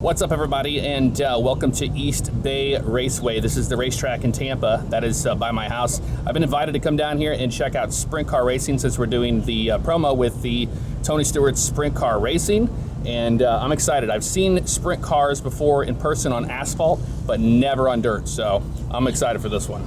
What's up, everybody, and welcome to East Bay Raceway. This is the racetrack in Tampa that is by my house. I've been invited to come down here and check out sprint car racing since we're doing the promo with the Tony Stewart Sprint Car Racing, and I'm excited. I've seen sprint cars before in person on asphalt, but never on dirt, so I'm excited for this one.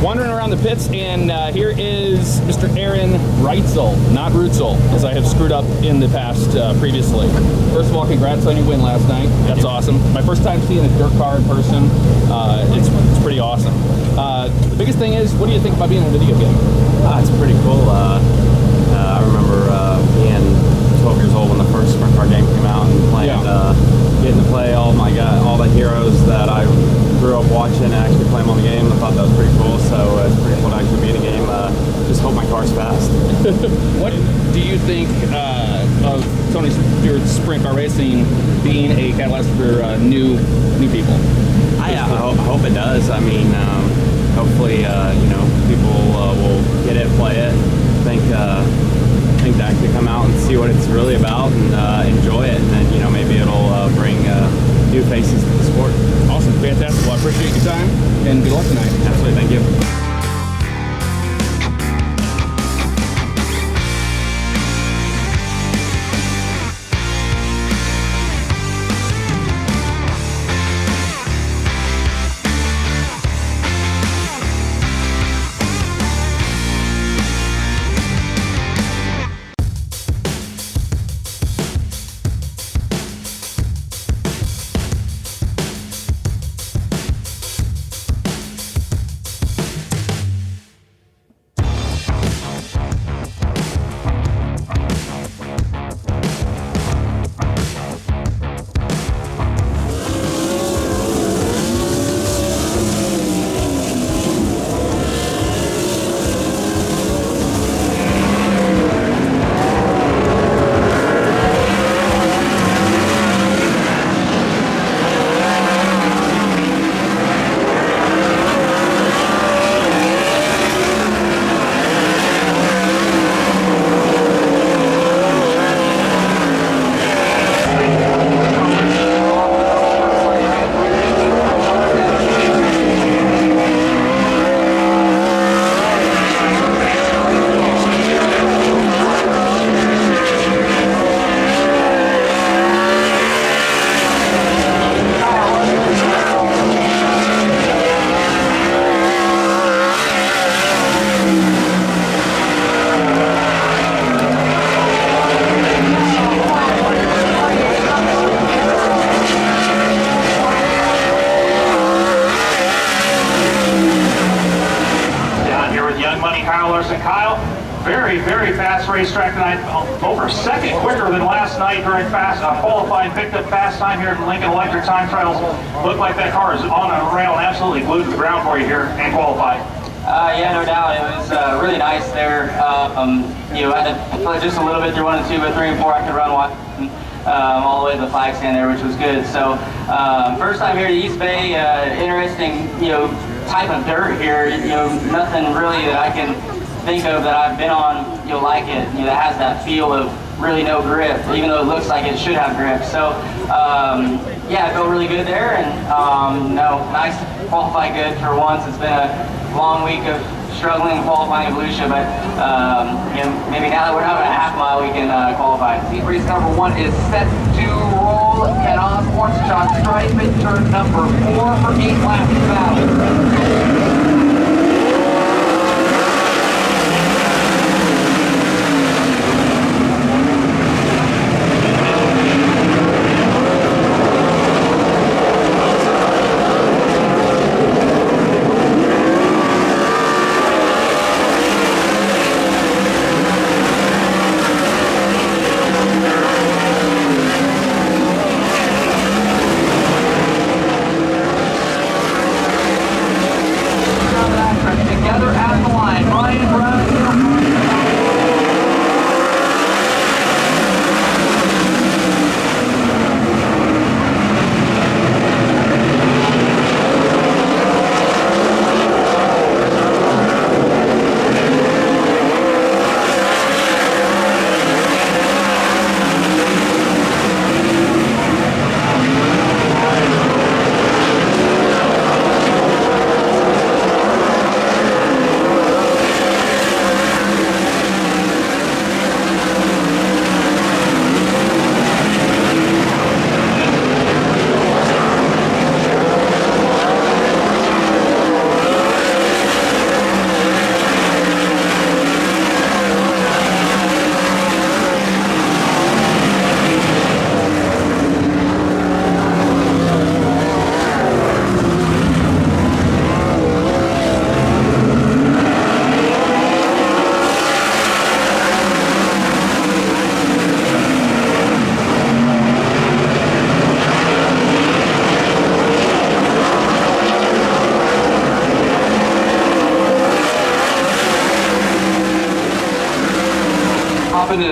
Wandering around the pits, and here is Mr. Aaron Reitzel, not Rutzel, as I have screwed up in the past previously. First of all, congrats on your win last night. That's awesome. My first time seeing a dirt car in person. It's pretty awesome. The biggest thing is, what do you think about being in a video game? It's pretty cool. I remember being 12 years old when the first sprint car game came out and playing, getting to play all the heroes that I grew up watching and actually play them on the game. I thought that was pretty cool, so it's pretty cool to actually be in a game. Just hope my car's fast. What do you think of Tony Stewart's Sprint Car Racing being a catalyst for new people? I hope it does. I mean, hopefully, people will get it, play it, think to actually come out and see what it's really about and enjoy it, and then maybe it'll bring new faces to the sport. Awesome, fantastic. Well, I appreciate your time and good luck tonight. Absolutely, thank you. Larson. Kyle, very fast racetrack tonight. Over a second quicker than last night during qualifying. Picked up fast time here in Lincoln Electric time trials. Looked like that car is on a rail and absolutely glued to the ground for you here and qualified. Yeah, no doubt. It was really nice there. I had to play just a little bit through 1 and 2, but 3 and 4 I could run one. All the way to the flag stand there, which was good. So first time here to East Bay, interesting, type of dirt here. Nothing really that I can think of that I've been on, like it. That has that feel of really no grip, even though it looks like it should have grip. So yeah, I felt really good there, and nice to qualify good for once. It's been a long week of struggling qualifying at Volusia, but maybe now that we're not at a half mile, we can qualify. Race number 1 is set to roll. Head on Orange John Stripe in turn number 4 for 8 laps of battle.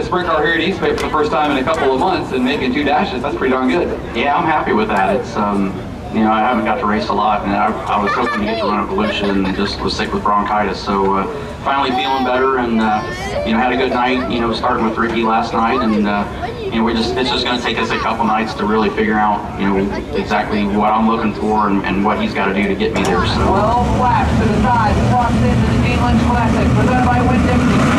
sprint car here at East Bay for the first time in a couple of months and making 2 dashes, that's pretty darn good. Yeah, I'm happy with that. It's you know, I haven't got to race a lot, and I was hoping to get to run Evolution and just was sick with bronchitis. So finally feeling better, and you know, had a good night. You know, starting with Ricky last night, and you know, it's just going to take us a couple nights to really figure out, you know, exactly what I'm looking for and what he's got to do to get me there. So 12 laps to the side, crossed into the Dean Lynch Classic, presented by Winn-Dixie.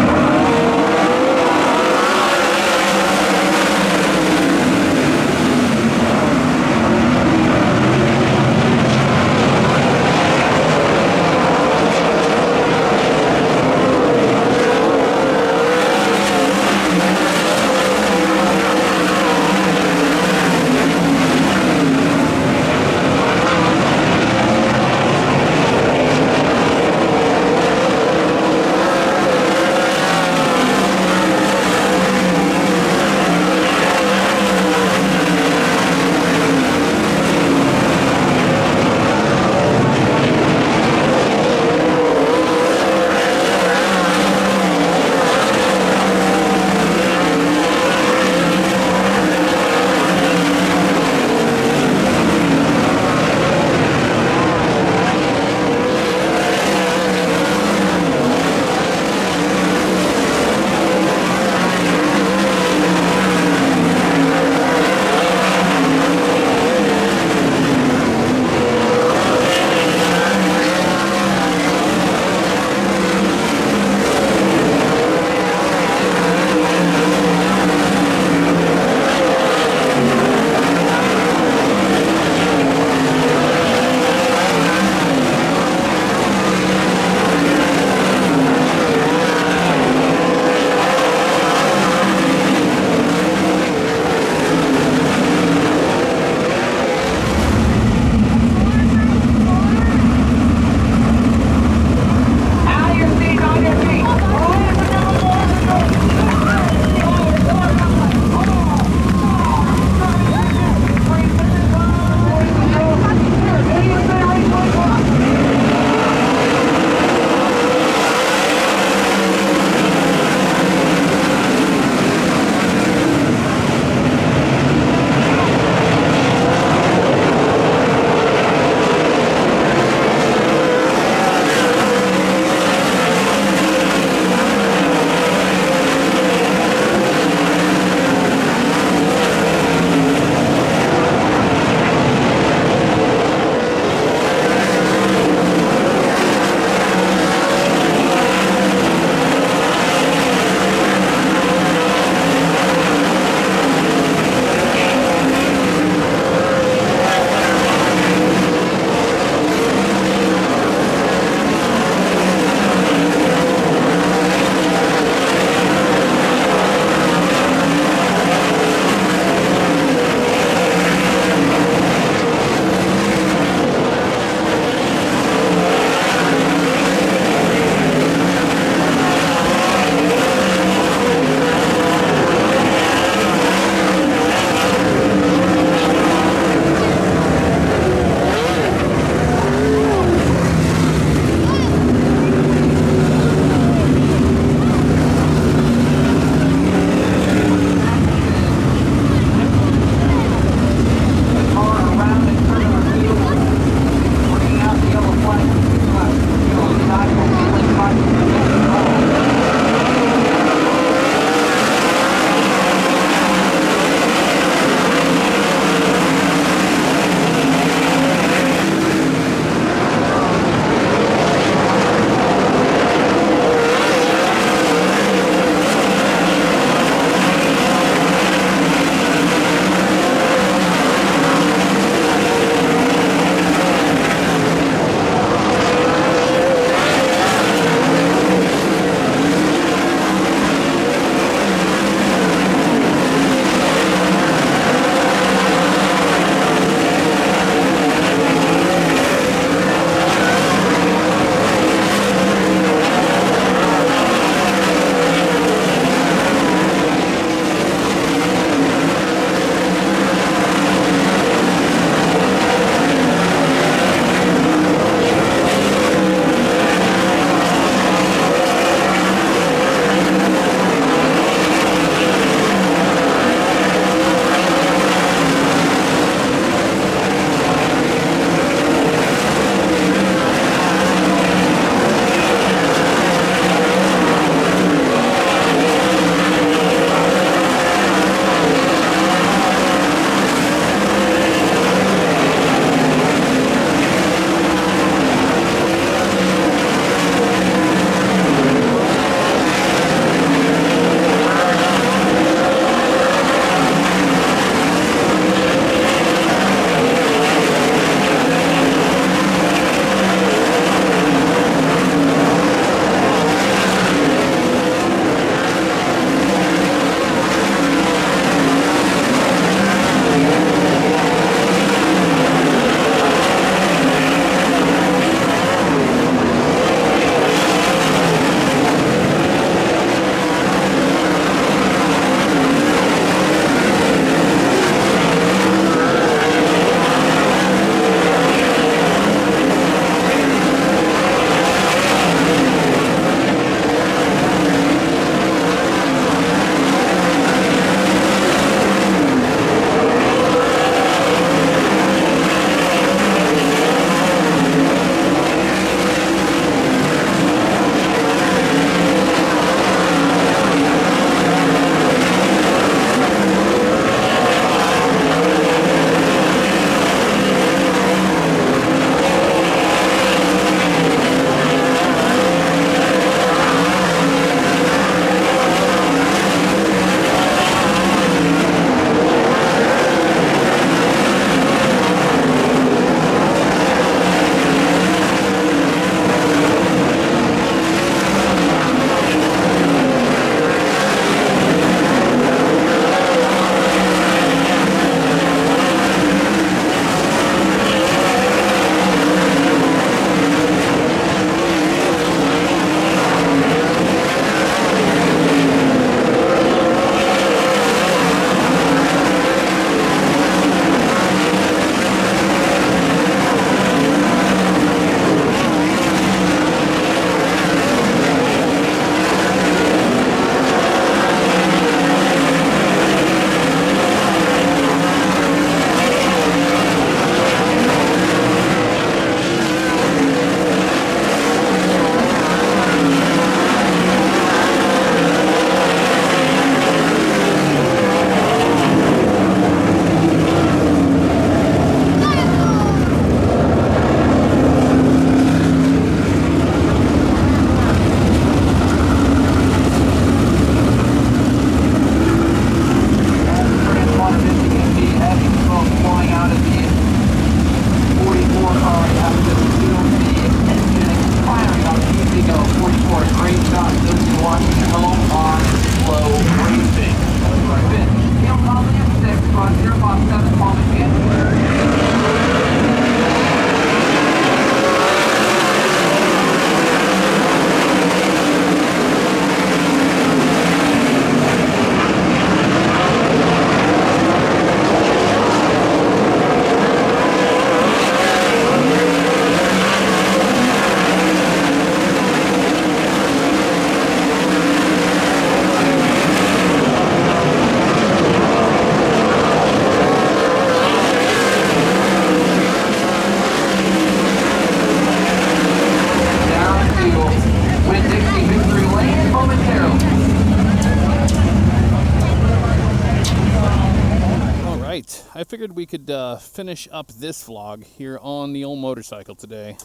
right, I figured we could finish up this vlog here on the old motorcycle today.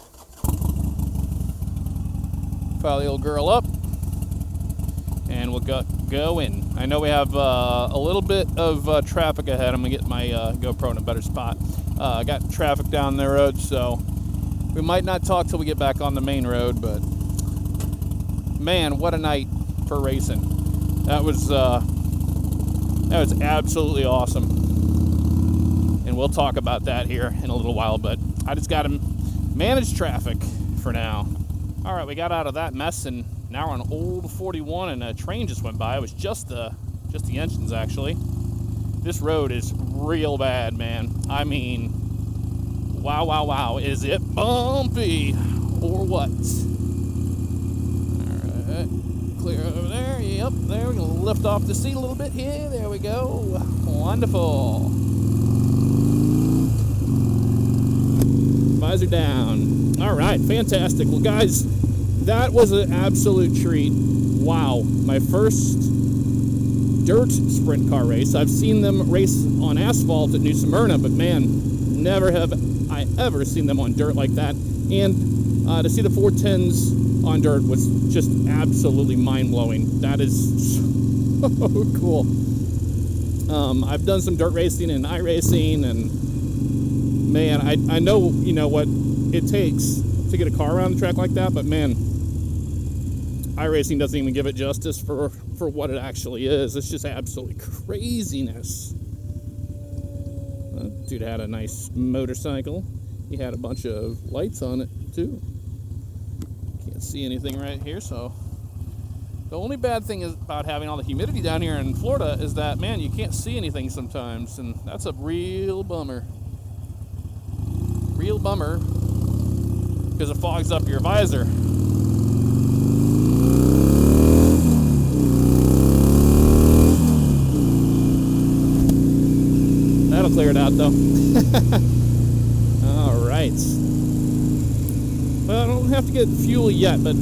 Fire the old girl up, and we'll go in. I know we have a little bit of traffic ahead. I'm gonna get my GoPro in a better spot. I got traffic down the road, so we might not talk till we get back on the main road, but man, what a night for racing. That was absolutely awesome. And we'll talk about that here in a little while, but I just got to manage traffic for now. All right, we got out of that mess, and now we're on Old 41, and a train just went by. It was just the engines, actually. This road is real bad, man. I mean, wow. Is it bumpy or what? All right, clear over there. Yep, there. We're going to lift off the seat a little bit here. There we go. Wonderful. Visor down. All right, fantastic. Well, guys, that was an absolute treat. Wow, my first dirt sprint car race. I've seen them race on asphalt at New Smyrna, but man, never have I ever seen them on dirt like that. And to see the 410s on dirt was just absolutely mind-blowing. That is so cool. I've done some dirt racing and iRacing, and man, I know, you know, what it takes to get a car around the track like that, but man, iRacing doesn't even give it justice for what it actually is. It's just absolutely craziness. Dude had a nice motorcycle. He had a bunch of lights on it too. Can't see anything right here, so the only bad thing is about having all the humidity down here in Florida is that, man, you can't see anything sometimes, and that's a real bummer. Real bummer, because it fogs up your visor. That'll clear it out, though. All right. Well, I don't have to get fuel yet, but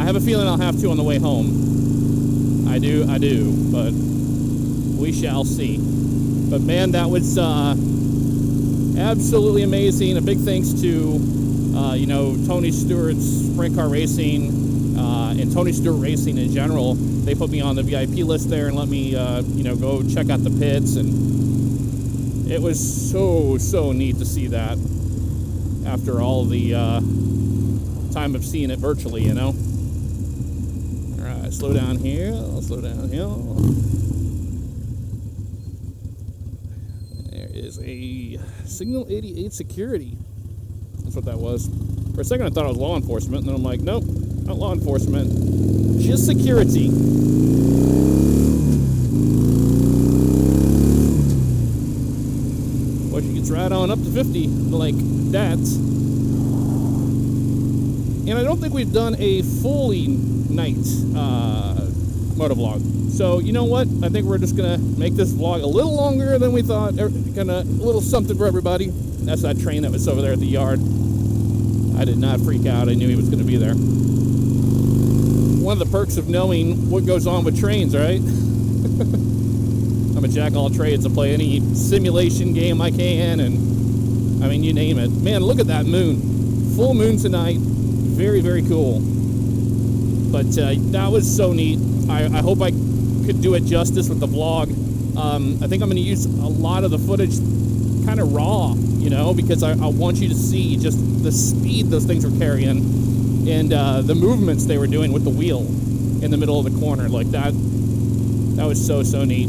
I have a feeling I'll have to on the way home. I do, but we shall see. But man, that was absolutely amazing. A big thanks to, you know, Tony Stewart's Sprint Car Racing and Tony Stewart Racing in general. They put me on the VIP list there and let me, you know, go check out the pits, and it was so neat to see that after all the time of seeing it virtually, you know. All right, slow down here. I'll slow down here. There is a Signal 88 security. That's what that was. For a second, I thought it was law enforcement, and then I'm like, nope, not law enforcement, just security. Well, she gets right on up to 50 like that. And I don't think we've done a fully night motovlog. So, you know what? I think we're just going to make this vlog a little longer than we thought. Gonna a little something for everybody. That's that train that was over there at the yard. I did not freak out. I knew he was going to be there. One of the perks of knowing what goes on with trains, right? I'm a jack of all trades. I play any simulation game I can, and I mean, you name it. Man, look at that moon. Full moon tonight. Very cool. But that was so neat. I hope I could do it justice with the vlog. I think I'm going to use a lot of the footage kind of raw, you know, because I want you to see just the speed those things were carrying and the movements they were doing with the wheel in the middle of the corner. Like that was so neat.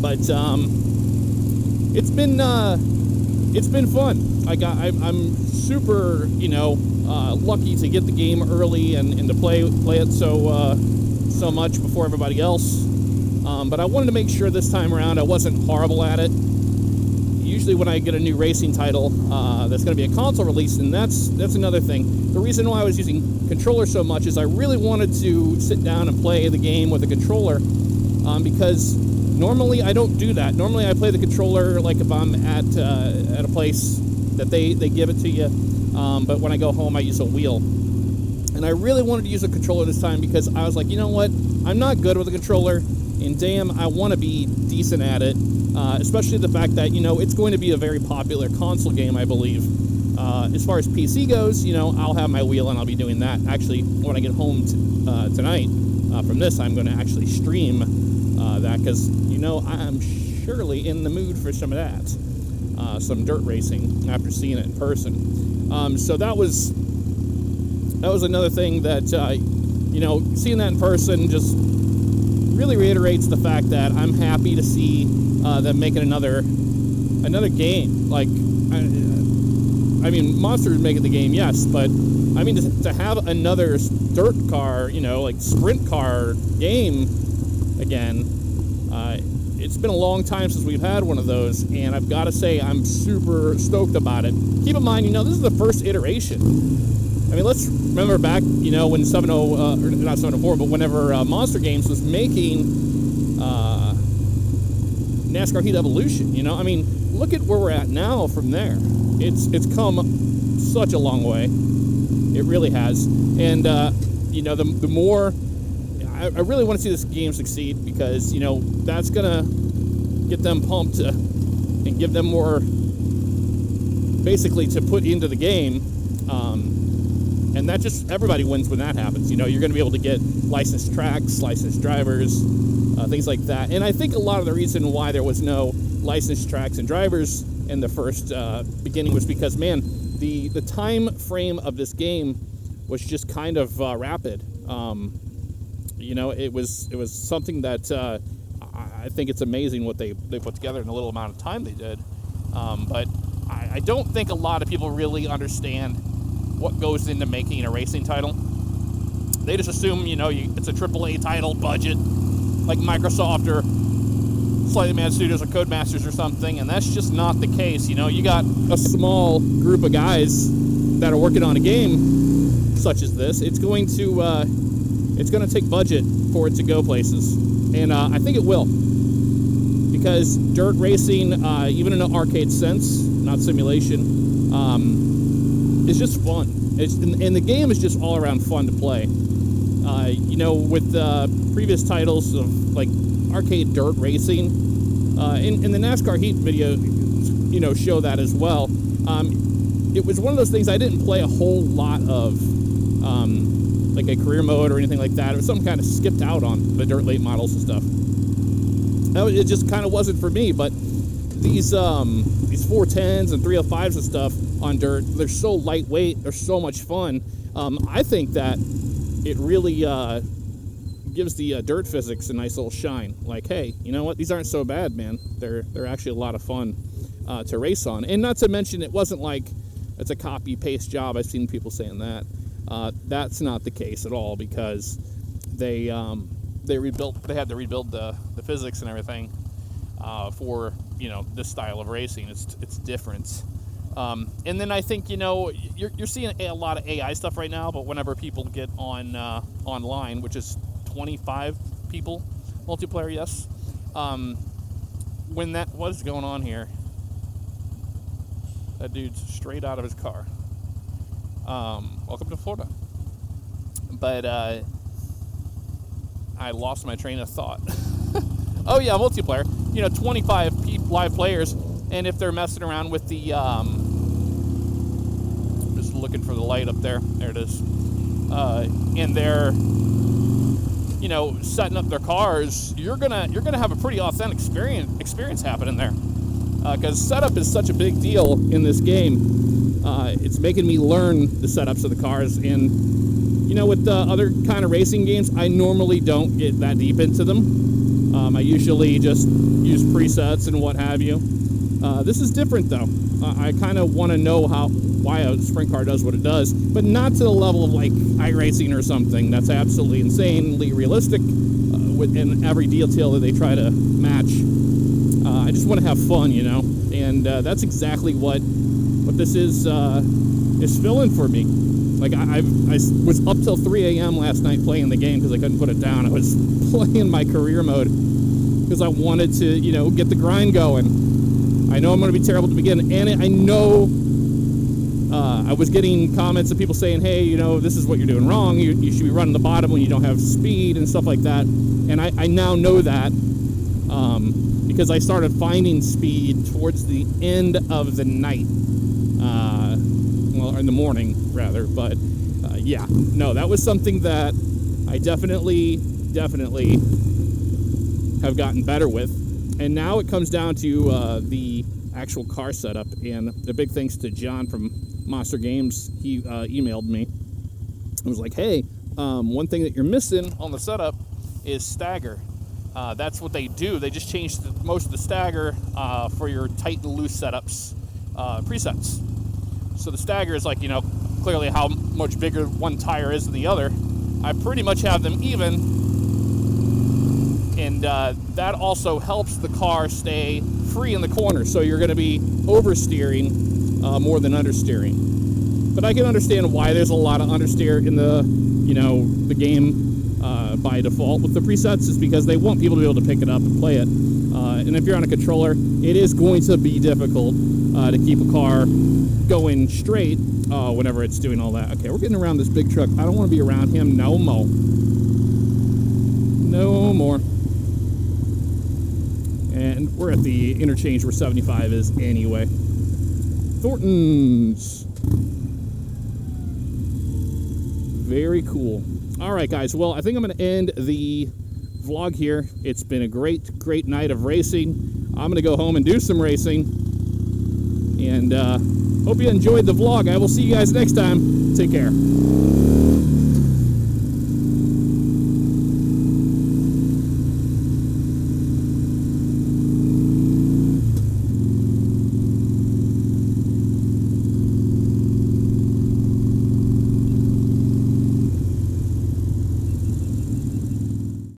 But it's been fun. I'm super, you know, lucky to get the game early and to play it so much before everybody else. But I wanted to make sure this time around I wasn't horrible at it. Usually when I get a new racing title that's going to be a console release, and that's another thing. The reason why I was using controller so much is I really wanted to sit down and play the game with a controller because normally I don't do that. Normally I play the controller like if I'm at a place that they give it to you, but when I go home I use a wheel. And I really wanted to use a controller this time because I was like, you know what, I'm not good with a controller, and damn, I want to be decent at it, especially the fact that, it's going to be a very popular console game, I believe. As far as PC goes, I'll have my wheel and I'll be doing that. Actually, when I get home tonight from this, I'm going to actually stream that because, I'm surely in the mood for some of that. Some dirt racing after seeing it in person. So that was another thing that, seeing that in person just really reiterates the fact that I'm happy to see them making another game. Like, I mean, Monster is making the game, yes, but I mean to have another dirt car, like sprint car game again. It's been a long time since we've had one of those, and I've got to say I'm super stoked about it. Keep in mind, this is the first iteration. I mean, let's remember back, when or not 704, but whenever Monster Games was making NASCAR Heat Evolution, I mean, look at where we're at now from there. It's come such a long way. It really has. And, the more... I really want to see this game succeed because, that's going to get them pumped and give them more, basically, to put into the game. And that just, everybody wins when that happens. You're going to be able to get licensed tracks, licensed drivers, things like that. And I think a lot of the reason why there was no licensed tracks and drivers in the first beginning was because, man, the time frame of this game was just kind of rapid. It was something that I think it's amazing what they put together in a little amount of time they did. But I don't think a lot of people really understand what goes into making a racing title. They just assume, it's a AAA title, budget, like Microsoft or Slightly Mad Studios or Codemasters or something, and that's just not the case. You got a small group of guys that are working on a game such as this. It's going to take budget for it to go places, and I think it will, because dirt racing, even in an arcade sense, not simulation, is just fun. And the game is just all around fun to play. With previous titles of like arcade dirt racing, in the NASCAR Heat video, show that as well. It was one of those things I didn't play a whole lot of, like a career mode or anything like that. It was something kind of skipped out on the dirt late models and stuff. It just kind of wasn't for me. But these 410s and 305s and stuff on dirt, they're so lightweight, they're so much fun. I think that it really gives the dirt physics a nice little shine. Like, hey, you know what? These aren't so bad, man. They're actually a lot of fun to race on. And not to mention, it wasn't like it's a copy-paste job. I've seen people saying that. That's not the case at all, because they had to rebuild the physics and everything for this style of racing. It's different. And then I think you're seeing a lot of AI stuff right now, but whenever people get on online, which is 25 people multiplayer, yes. What is going on here? That dude's straight out of his car. Welcome to Florida. But I lost my train of thought. Oh yeah, multiplayer. 25 live players, and if they're messing around with the just looking for the light up there. There it is. And they're setting up their cars, you're gonna have a pretty authentic experience happening there. Because setup is such a big deal in this game. It's making me learn the setups of the cars, and with the other kind of racing games, I normally don't get that deep into them. I usually just use presets and what have you. This is different though. I kind of want to know why a sprint car does what it does, but not to the level of like iRacing or something. That's absolutely insanely realistic in every detail that they try to match. I just want to have fun, and that's exactly what this is filling for me. Like I was up till 3 a.m. last night playing the game because I couldn't put it down. I was playing my career mode because I wanted to, get the grind going. I know I'm going to be terrible to begin, and I know I was getting comments of people saying, hey, this is what you're doing wrong. You should be running the bottom when you don't have speed and stuff like that. And I now know that because I started finding speed towards the end of the night. Well, in the morning, rather. But, yeah. No, that was something that I definitely have gotten better with. And now it comes down to the actual car setup. And a big thanks to John from Monster Games. He emailed me. It was like, hey, one thing that you're missing on the setup is stagger. That's what they do. They just changed most of the stagger for your tight and loose setups presets. So the stagger is like, you know, clearly how much bigger one tire is than the other. I pretty much have them even, and that also helps the car stay free in the corner. So you're going to be oversteering more than understeering. But I can understand why there's a lot of understeer in the, you know, the game by default with the presets, is because they want people to be able to pick it up and play it. And if you're on a controller, it is going to be difficult to keep a car going straight whenever it's doing all that. Okay, we're getting around this big truck. I don't want to be around him no more. No more. And we're at the interchange where 75 is anyway. Thornton's. Very cool. All right, guys. Well, I think I'm going to end the vlog here. It's been a great night of racing. I'm going to go home and do some racing. And hope you enjoyed the vlog. I will see you guys next time. Take care.